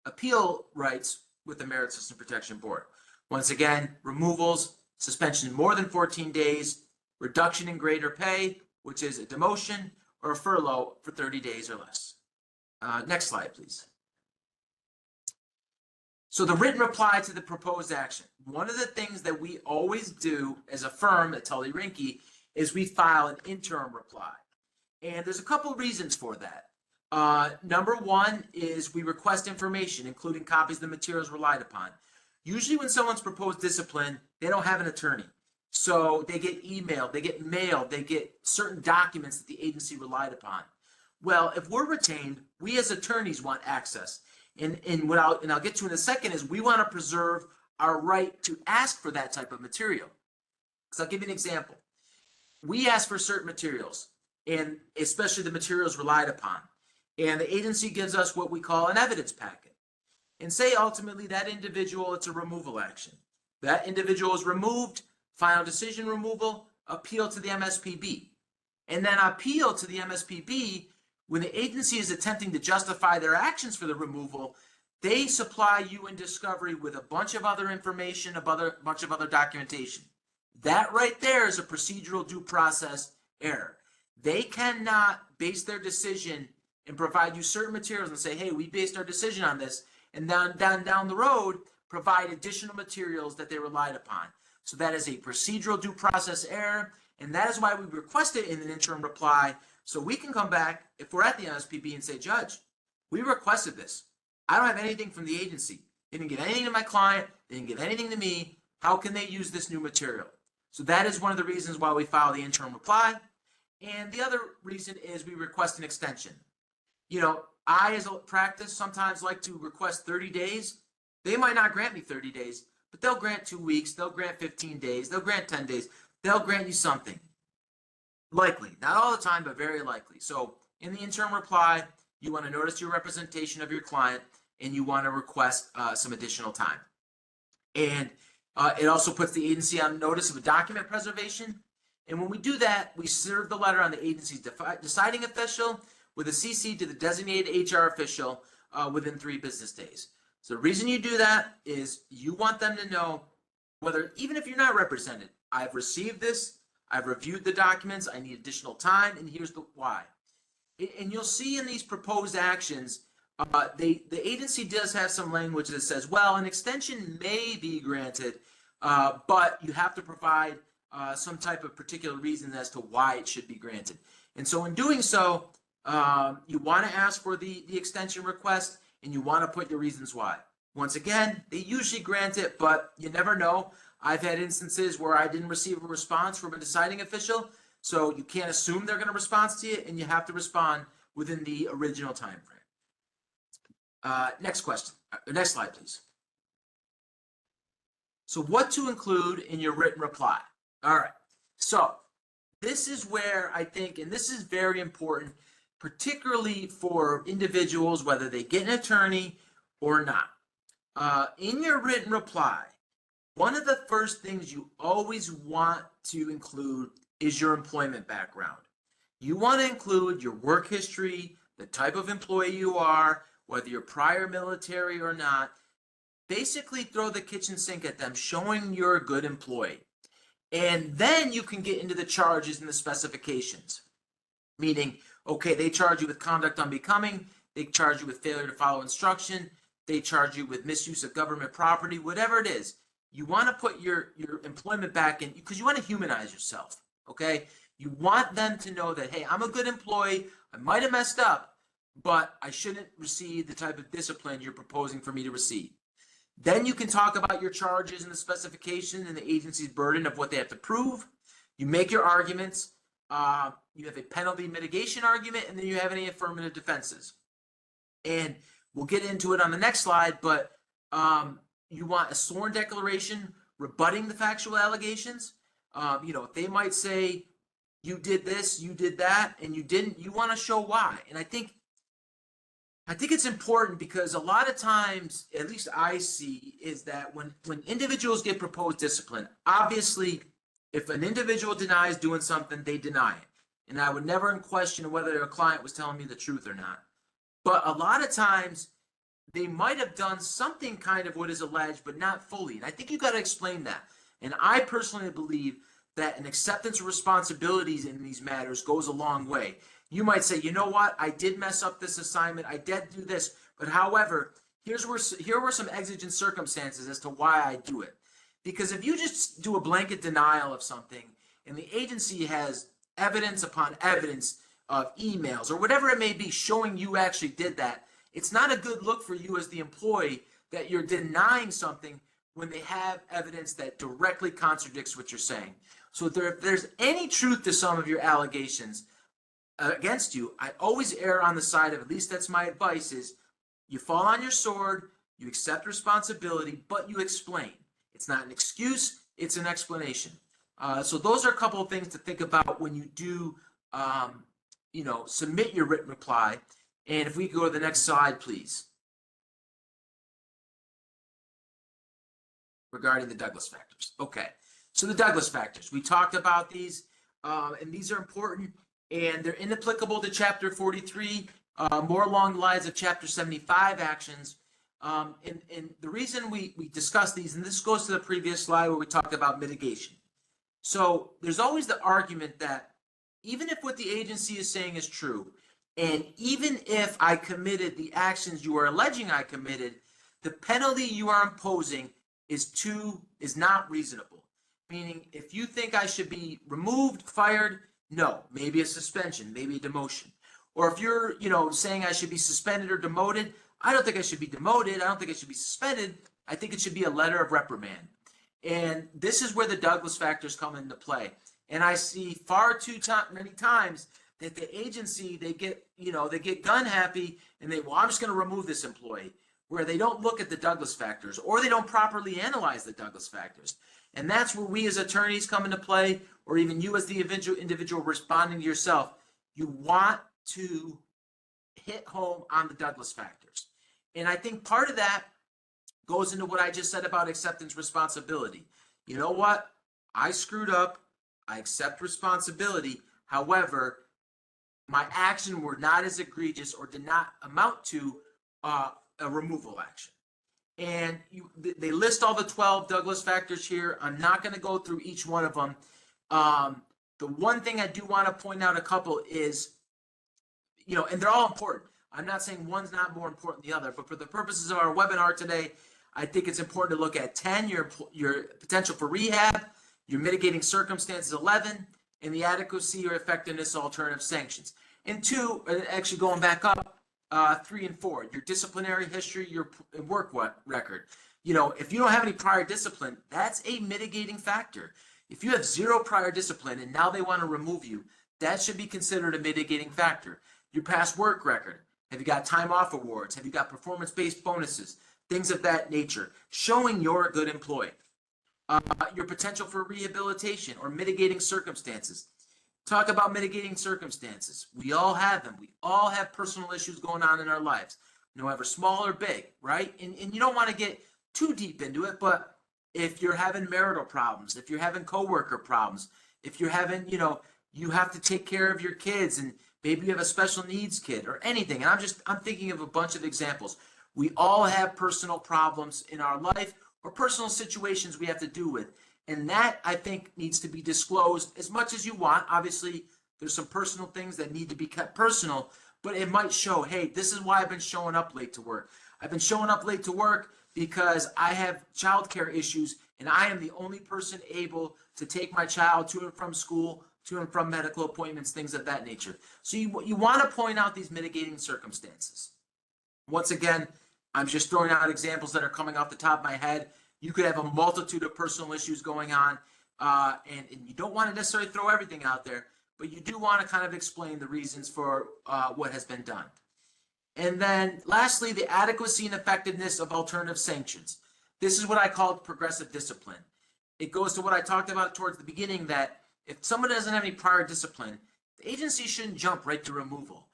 appeal rights with the Merit System Protection Board. Once again, removals, suspension more than 14 days, reduction in grade or pay, which is a demotion, or a furlough for 30 days or less. Next slide, please. So the written reply to the proposed action. One of the things that we always do as a firm at Tully Rinckey is we file an interim reply. And there's a couple of reasons for that. Number one is we request information, including copies of the materials relied upon. Usually when someone's proposed discipline, they don't have an attorney. So they get emailed, they get mailed, they get certain documents that the agency relied upon. Well, if we're retained, we as attorneys want access. And what I'll get to in a second is we want to preserve our right to ask for that type of material. Because I'll give you an example. We ask for certain materials, and especially the materials relied upon. And the agency gives us what we call an evidence packet. And say ultimately that individual, it's a removal action. That individual is removed, final decision removal, appeal to the MSPB. And then appeal to the MSPB, when the agency is attempting to justify their actions for the removal, they supply you in discovery with a bunch of other information, a bunch of other documentation. That right there is a procedural due process error. They cannot base their decision and provide you certain materials and say, hey, we based our decision on this, and then down the road, provide additional materials that they relied upon. So that is a procedural due process error, and that is why we request it in an interim reply, so we can come back, if we're at the MSPB, and say, Judge, we requested this. I don't have anything from the agency. They didn't give anything to my client. They didn't give anything to me. How can they use this new material? So that is one of the reasons why we file the interim reply. And the other reason is we request an extension. You know, I, as a practice, sometimes like to request 30 days. They might not grant me 30 days, but they'll grant 2 weeks. They'll grant 15 days. They'll grant 10 days. They'll grant you something. Likely. Not all the time, but very likely. So in the interim reply, you want to notice your representation of your client, and you want to request some additional time. And it also puts the agency on notice of a document preservation. And when we do that, we serve the letter on the agency's deciding official with a CC to the designated HR official within 3 business days. So the reason you do that is you want them to know whether, even if you're not represented, I've received this, I've reviewed the documents, I need additional time, and here's the why. And you'll see in these proposed actions, the agency does have some language that says, well, an extension may be granted, but you have to provide some type of particular reason as to why it should be granted. And so in doing so, you want to ask for the extension request, and you want to put your reasons why. Once again, they usually grant it, but you never know. I've had instances where I didn't receive a response from a deciding official, so you can't assume they're going to respond to you, and you have to respond within the original time frame. Next question. Next slide, please. So what to include in your written reply? All right. So this is where I think, and this is very important, particularly for individuals, whether they get an attorney or not. In your written reply, one of the first things you always want to include is your employment background. You want to include your work history, the type of employee you are, whether you're prior military or not. Basically throw the kitchen sink at them, showing you're a good employee. And then you can get into the charges and the specifications. Meaning, okay, they charge you with conduct unbecoming, they charge you with failure to follow instruction, they charge you with misuse of government property, whatever it is. You want to put your employment back in, because you want to humanize yourself, okay? You want them to know that, hey, I'm a good employee, I might have messed up, but I shouldn't receive the type of discipline you're proposing for me to receive. Then you can talk about your charges and the specification and the agency's burden of what they have to prove. You make your arguments. You have a penalty mitigation argument, and then you have any affirmative defenses. And we'll get into it on the next slide, but you want a sworn declaration rebutting the factual allegations. They might say, you did this, you did that, and you didn't. You want to show why. And I think it's important, because a lot of times, at least I see, is that when individuals get proposed discipline, obviously, if an individual denies doing something, they deny it. And I would never question whether a client was telling me the truth or not. But a lot of times, they might have done something kind of what is alleged, but not fully. And I think you got to explain that. And I personally believe that an acceptance of responsibilities in these matters goes a long way. You might say, you know what, I did mess up this assignment, I did do this, but however, here were some exigent circumstances as to why I do it. Because if you just do a blanket denial of something, and the agency has evidence upon evidence of emails or whatever it may be showing you actually did that, it's not a good look for you as the employee that you're denying something when they have evidence that directly contradicts what you're saying. So if there's any truth to some of your allegations against you, I always err on the side of, at least that's my advice, is you fall on your sword, you accept responsibility, but you explain. It's not an excuse, it's an explanation. So those are a couple of things to think about when you do, submit your written reply. And if we go to the next slide, please. Regarding the Douglas factors. Okay, so the Douglas factors. We talked about these, and these are important, and they're inapplicable to Chapter 43, more along the lines of Chapter 75 actions. And the reason we discuss these, and this goes to the previous slide where we talked about mitigation. So there's always the argument that even if what the agency is saying is true, and even if I committed the actions you are alleging I committed, the penalty you are imposing is not reasonable. Meaning, if you think I should be removed, fired, no, maybe a suspension, maybe a demotion. Or if you're, saying I should be suspended or demoted, I don't think I should be demoted. I don't think I should be suspended. I think it should be a letter of reprimand. And this is where the Douglas factors come into play. And I see far too many times that the agency, they get gun happy and I'm just going to remove this employee, where they don't look at the Douglas factors, or they don't properly analyze the Douglas factors. And that's where we as attorneys come into play, or even you as the individual responding to yourself. You want to hit home on the Douglas factors. And I think part of that goes into what I just said about acceptance responsibility. You know what? I screwed up. I accept responsibility. However, my actions were not as egregious or did not amount to a removal action. And they list all the 12 Douglas factors here. I'm not going to go through each one of them. The one thing I do want to point out a couple is, and they're all important. I'm not saying one's not more important than the other, but for the purposes of our webinar today, I think it's important to look at 10, your potential for rehab, your mitigating circumstances, 11, and the adequacy or effectiveness of alternative sanctions. And 2, actually going back up, 3 and 4, your disciplinary history, your work record. If you don't have any prior discipline, that's a mitigating factor. If you have 0 prior discipline and now they want to remove you, that should be considered a mitigating factor. Your past work record. Have you got time off awards? Have you got performance-based bonuses? Things of that nature, showing you're a good employee. Your potential for rehabilitation or mitigating circumstances. Talk about mitigating circumstances. We all have them. We all have personal issues going on in our lives, however small or big, right? And you don't want to get too deep into it, but if you're having marital problems, if you're having coworker problems, if you're having, you have to take care of your kids, and maybe you have a special needs kid or anything. And I'm thinking of a bunch of examples. We all have personal problems in our life or personal situations we have to deal with. And that, I think, needs to be disclosed as much as you want. Obviously, there's some personal things that need to be kept personal, but it might show, hey, this is why I've been showing up late to work. I've been showing up late to work because I have childcare issues, and I am the only person able to take my child to and from school, to and from medical appointments, things of that nature. So you want to point out these mitigating circumstances. Once again, I'm just throwing out examples that are coming off the top of my head. You could have a multitude of personal issues going on, and you don't want to necessarily throw everything out there, but you do want to kind of explain the reasons for what has been done. And then lastly, the adequacy and effectiveness of alternative sanctions. This is what I call progressive discipline. It goes to what I talked about towards the beginning, that if someone doesn't have any prior discipline, the agency shouldn't jump right to removal.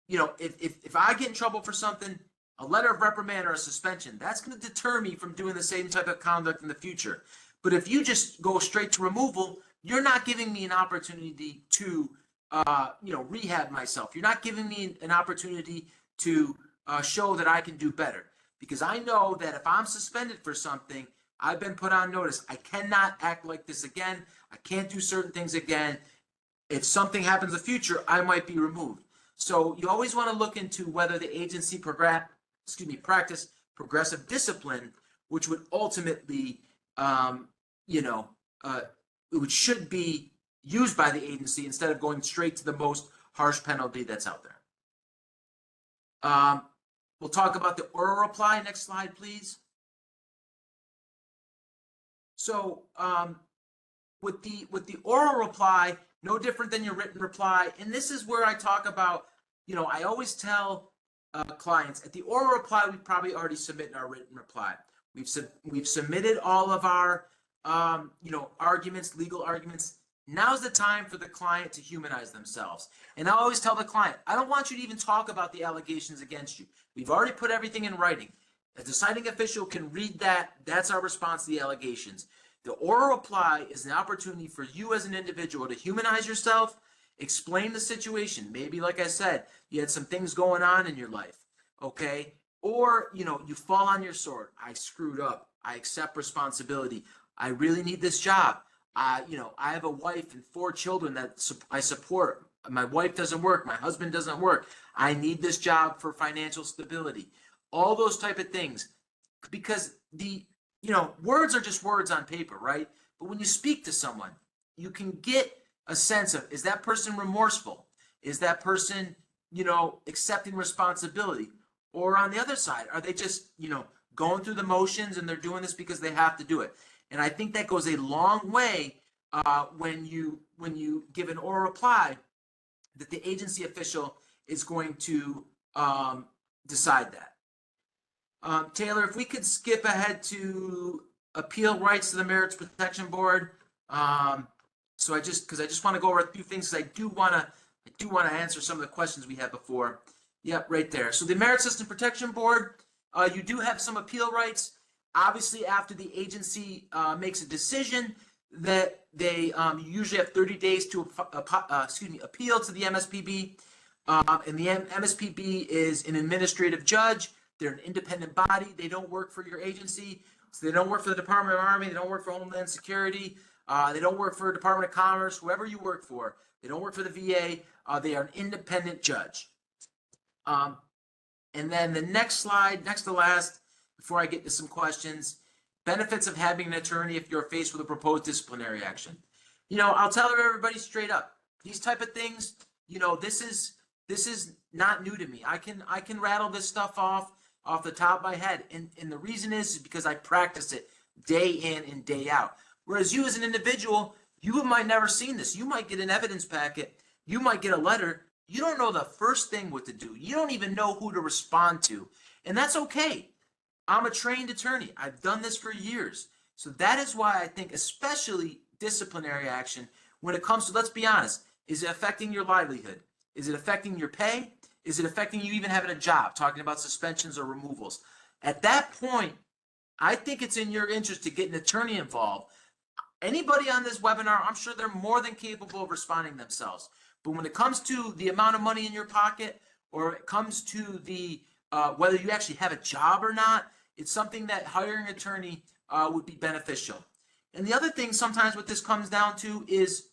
You know, if I get in trouble for something, a letter of reprimand or a suspension, that's going to deter me from doing the same type of conduct in the future. But if you just go straight to removal, you're not giving me an opportunity to, rehab myself. You're not giving me an opportunity to show that I can do better. Because I know that if I'm suspended for something, I've been put on notice. I cannot act like this again. I can't do certain things again. If something happens in the future, I might be removed. So you always want to look into whether the agency practice progressive discipline, which would ultimately, which should be used by the agency instead of going straight to the most harsh penalty that's out there. We'll talk about the oral reply. Next slide, please. So with the oral reply, no different than your written reply. And this is where I talk about, I always tell clients at the oral reply, we probably already submitted our written reply. We've submitted all of our, arguments, legal arguments. Now's the time for the client to humanize themselves. And I always tell the client, I don't want you to even talk about the allegations against you. We've already put everything in writing. A deciding official can read that. That's our response to the allegations. The oral reply is an opportunity for you as an individual to humanize yourself, explain the situation. Maybe, like I said, you had some things going on in your life, okay? Or, you fall on your sword. I screwed up. I accept responsibility. I really need this job. I have a wife and 4 children that I support. My wife doesn't work. My husband doesn't work. I need this job for financial stability. All those type of things. Because words are just words on paper, right? But when you speak to someone, you can get a sense of, is that person remorseful? Is that person, accepting responsibility? Or on the other side, are they just, going through the motions and they're doing this because they have to do it? And I think that goes a long way when you give an oral reply, that the agency official is going to decide that. Taylor, if we could skip ahead to appeal rights to the Merits Protection Board. So I just want to go over a few things, because I do want to answer some of the questions we had before. Yep, right there. So the Merit System Protection Board, you do have some appeal rights. Obviously, after the agency makes a decision, that they usually have 30 days to appeal to the MSPB. And the MSPB is an administrative judge. They're an independent body. They don't work for your agency. So they don't work for the Department of Army. They don't work for Homeland Security. They don't work for Department of Commerce, whoever you work for. They don't work for the VA. They are an independent judge. And then the next slide, next to last, before I get to some questions, benefits of having an attorney if you're faced with a proposed disciplinary action. I'll tell everybody straight up, these type of things, this is not new to me. I can rattle this stuff off the top of my head. And the reason is because I practice it day in and day out. Whereas you as an individual, you might never seen this. You might get an evidence packet. You might get a letter. You don't know the first thing what to do. You don't even know who to respond to. And that's okay. I'm a trained attorney. I've done this for years. So that is why I think especially disciplinary action, when it comes to, let's be honest, is it affecting your livelihood? Is it affecting your pay? Is it affecting you even having a job? Talking about suspensions or removals. At that point, I think it's in your interest to get an attorney involved. Anybody on this webinar, I'm sure they're more than capable of responding themselves. But when it comes to the amount of money in your pocket, or it comes to the whether you actually have a job or not, it's something that hiring an attorney would be beneficial. And the other thing sometimes what this comes down to is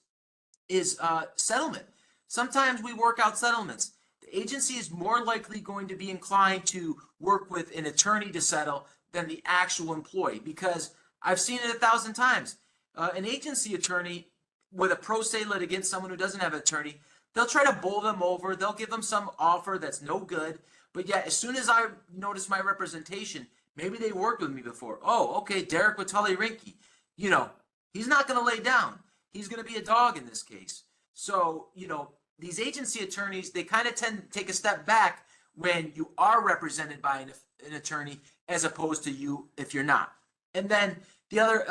settlement. Sometimes we work out settlements. The agency is more likely going to be inclined to work with an attorney to settle than the actual employee, because I've seen it 1,000 times. An agency attorney with a pro se litigant, someone who doesn't have an attorney, they'll try to bowl them over. They'll give them some offer that's no good. But yet, as soon as I notice my representation, maybe they worked with me before. Oh, okay, Derrick with Tully Rinckey. You know, he's not going to lay down. He's going to be a dog in this case. So, you know, these agency attorneys, they kind of tend to take a step back when you are represented by an attorney, as opposed to you if you're not. And then the other,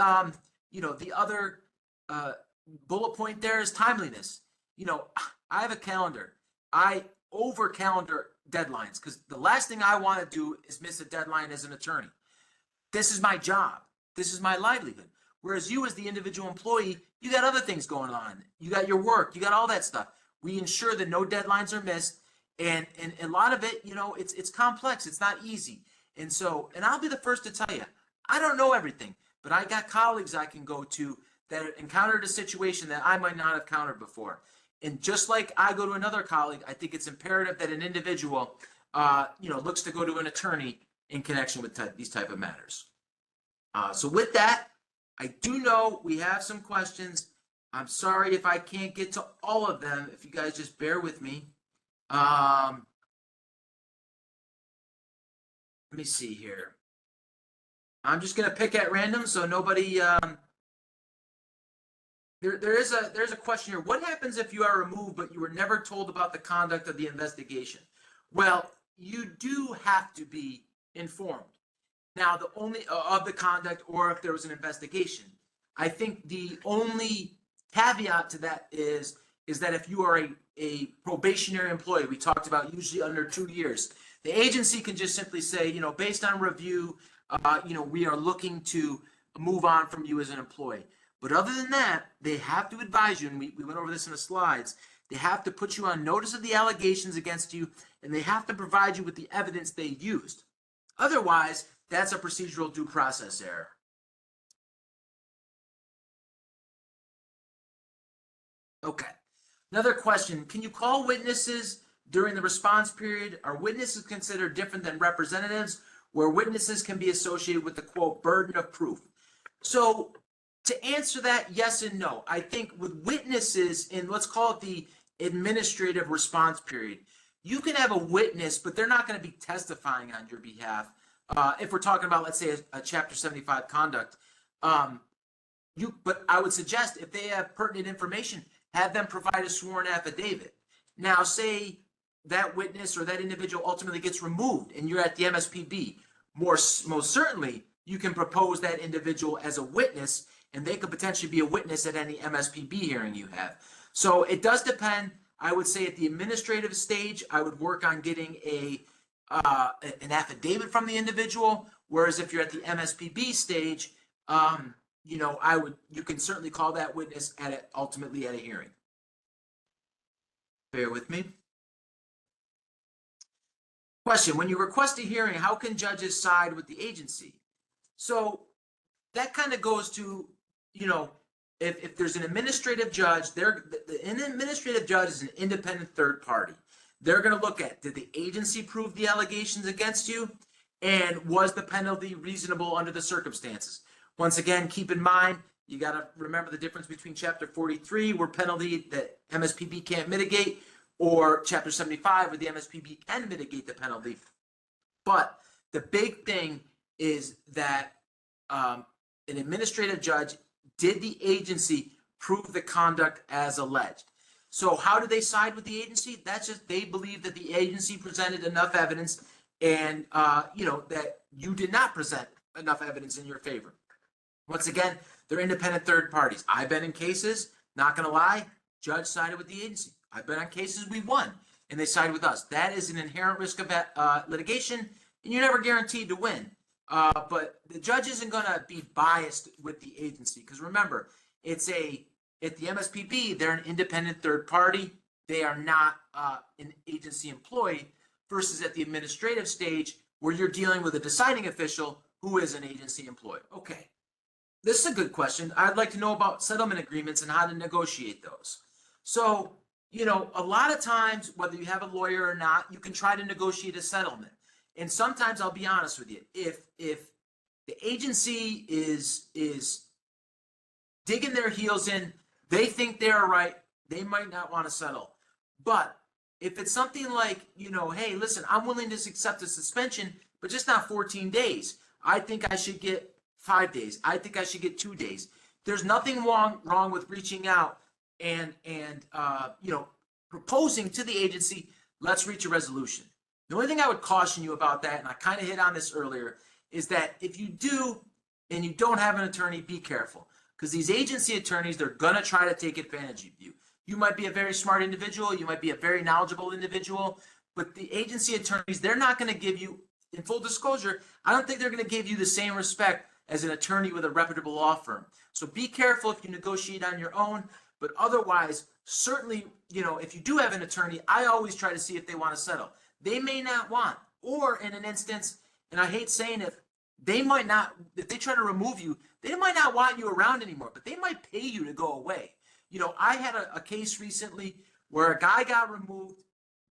bullet point there is timeliness. You know, I have a calendar. I over calendar deadlines because the last thing I want to do is miss a deadline as an attorney. This is my job. This is my livelihood. Whereas you, as the individual employee, you got other things going on. You got your work. You got all that stuff. We ensure that no deadlines are missed. And a lot of it, you know, it's complex. It's not easy. And I'll be the first to tell you, I don't know everything, but I got colleagues I can go to that encountered a situation that I might not have encountered before. And just like I go to another colleague, I think it's imperative that an individual, looks to go to an attorney in connection with these type of matters. So with that, I do know we have some questions. I'm sorry if I can't get to all of them. If you guys just bear with me. Let me see here. I'm just going to pick at random so nobody. There's a question here. What happens if you are removed but you were never told about the conduct of the investigation? Well, you do have to be informed. Now, the only of the conduct or if there was an investigation. I think the only caveat to that is that if you are a probationary employee, we talked about usually under 2 years, the agency can just simply say, based on review, we are looking to move on from you as an employee. But other than that, they have to advise you, and we went over this in the slides, they have to put you on notice of the allegations against you, and they have to provide you with the evidence they used. Otherwise, that's a procedural due process error. Okay. Another question, can you call witnesses during the response period? Are witnesses considered different than representatives, where witnesses can be associated with the, quote, burden of proof? So to answer that, yes and no. I think with witnesses in, let's call it the administrative response period, you can have a witness, but they're not going to be testifying on your behalf. If we're talking about, let's say, a Chapter 75 conduct, but I would suggest if they have pertinent information, have them provide a sworn affidavit. Now, say that witness or that individual ultimately gets removed and you're at the MSPB, most certainly you can propose that individual as a witness, and they could potentially be a witness at any MSPB hearing you have. So it does depend. I would say at the administrative stage, I would work on getting an affidavit from the individual, whereas if you're at the MSPB stage, you can certainly call that witness ultimately at a hearing. Bear with me. Question, when you request a hearing, how can judges side with the agency? So that kind of goes to, if there's an administrative judge, an administrative judge is an independent third party. They're going to look at, did the agency prove the allegations against you? And was the penalty reasonable under the circumstances? Once again, keep in mind, you got to remember the difference between Chapter 43, where penalty that MSPB can't mitigate, or Chapter 75, where the MSPB can mitigate the penalty. But the big thing is that an administrative judge, did the agency prove the conduct as alleged? So how do they side with the agency? That's just, they believe that the agency presented enough evidence and, that you did not present enough evidence in your favor. Once again, they're independent third parties. I've been in cases, not going to lie, judge sided with the agency. I've been on cases we won, and they sided with us. That is an inherent risk of litigation, and you're never guaranteed to win. But the judge isn't going to be biased with the agency, because remember, at the MSPB, they're an independent third party. They are not an agency employee, versus at the administrative stage, where you're dealing with a deciding official who is an agency employee. Okay. This is a good question. I'd like to know about settlement agreements and how to negotiate those. So, a lot of times, whether you have a lawyer or not, you can try to negotiate a settlement. And sometimes, I'll be honest with you, if the agency is digging their heels in, they think they're right, they might not want to settle. But if it's something like, hey, listen, I'm willing to accept a suspension, but just not 14 days. I think I should get 5 days. I think I should get 2 days. There's nothing wrong with reaching out and proposing to the agency, let's reach a resolution. The only thing I would caution you about that, and I kind of hit on this earlier, is that if you do and you don't have an attorney, be careful. Because these agency attorneys, they're going to try to take advantage of you. You might be a very smart individual. You might be a very knowledgeable individual. But the agency attorneys, they're not going to give you, in full disclosure, I don't think they're going to give you the same respect as an attorney with a reputable law firm. So be careful if you negotiate on your own. But otherwise, certainly, if you do have an attorney, I always try to see if they want to settle. They may not want, or in an instance, and I hate saying it, they might not, if they try to remove you, they might not want you around anymore, but they might pay you to go away. I had a case recently where a guy got removed.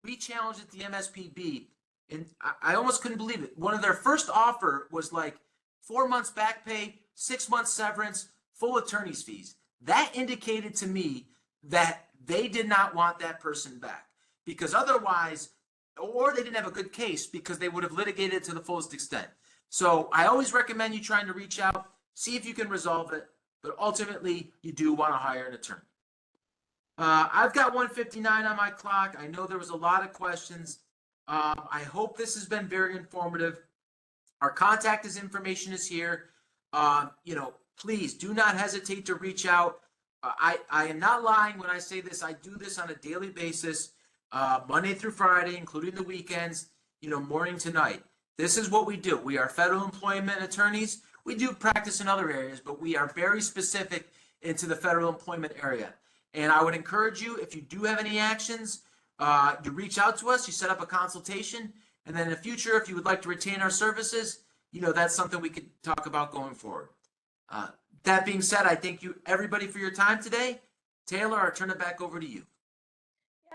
We challenged at the MSPB, and I almost couldn't believe it. One of their first offer was like 4 months back pay, 6 months severance, full attorney's fees. That indicated to me that they did not want that person back, because otherwise, or they didn't have a good case because they would have litigated it to the fullest extent. So I always recommend you trying to reach out, see if you can resolve it, but ultimately you do want to hire an attorney. I've got 1:59 on my clock. I know there was a lot of questions. I hope this has been very informative. Our contact information is here. Please do not hesitate to reach out. I am not lying when I say this. I do this on a daily basis, Monday through Friday, including the weekends, morning to night. This is what we do. We are federal employment attorneys. We do practice in other areas, but we are very specific into the federal employment area. And I would encourage you, if you do have any actions, you reach out to us, you set up a consultation, and then in the future, if you would like to retain our services, that's something we could talk about going forward. That being said, I thank you everybody for your time today. Taylor, I'll turn it back over to you.